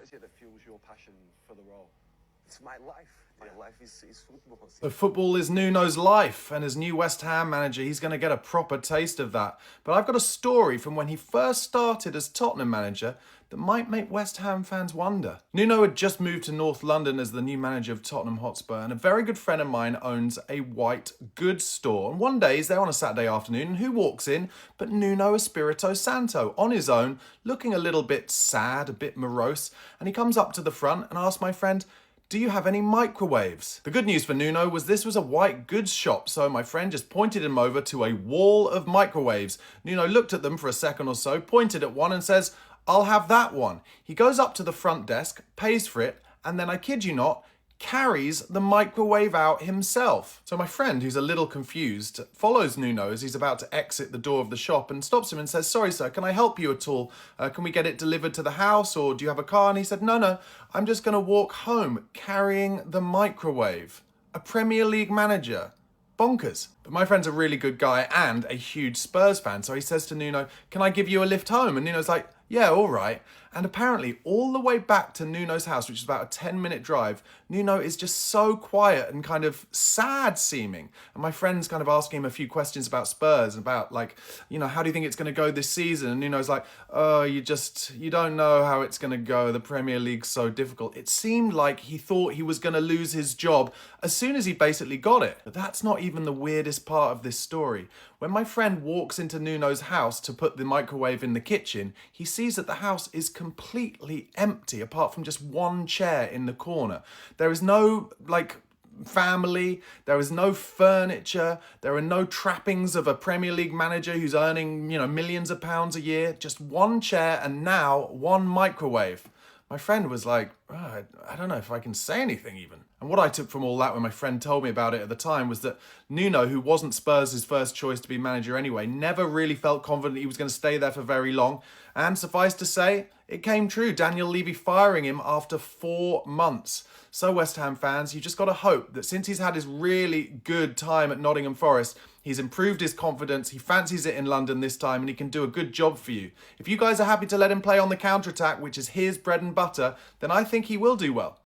What is it that fuels your passion for the role? It's my life. My life is football. So football is Nuno's life, and as new West Ham manager, he's going to get a proper taste of that. But I've got a story from when he first started as Tottenham manager that might make West Ham fans wonder. Nuno had just moved to North London as the new manager of Tottenham Hotspur, and a very good friend of mine owns a white goods store. And one day he's there on a Saturday afternoon, and who walks in but Nuno Espirito Santo on his own, looking a little bit sad, a bit morose, and he comes up to the front and asks my friend, "Do you have any microwaves?" The good news for Nuno was this was a white goods shop, so my friend just pointed him over to a wall of microwaves. Nuno looked at them for a second or so, pointed at one and says, "I'll have that one." He goes up to the front desk, pays for it, and then, I kid you not, carries the microwave out himself. So my friend, who's a little confused, follows Nuno as he's about to exit the door of the shop and stops him and says, "Sorry sir, can I help you at all? Can we get it delivered to the house, or do you have a car?" And he said, No, I'm just going to walk home carrying the microwave." A Premier League manager. Bonkers. But my friend's a really good guy and a huge Spurs fan, so he says to Nuno, "Can I give you a lift home?" And Nuno's like, "Yeah, all right." And apparently all the way back to Nuno's house, which is about a 10-minute drive, Nuno is just so quiet and kind of sad seeming. And my friend's kind of asking him a few questions about Spurs, about like, how do you think it's going to go this season? And Nuno's like, "Oh, you don't know how it's going to go. The Premier League's so difficult." It seemed like he thought he was going to lose his job as soon as he basically got it. But that's not even the weirdest part of this story. When my friend walks into Nuno's house to put the microwave in the kitchen, he sees that the house is completely empty apart from just one chair in the corner. There is no family, there is no furniture, there are no trappings of a Premier League manager who's earning millions of pounds a year, just one chair and now one microwave. My friend was like, "Oh, I don't know if I can say anything even." And what I took from all that when my friend told me about it at the time was that Nuno, who wasn't Spurs' first choice to be manager anyway, never really felt confident he was going to stay there for very long. And suffice to say, it came true. Daniel Levy firing him after 4 months. So West Ham fans, you just got to hope that since he's had his really good time at Nottingham Forest, he's improved his confidence, he fancies it in London this time, and he can do a good job for you. If you guys are happy to let him play on the counter-attack, which is his bread and butter, then I think he will do well.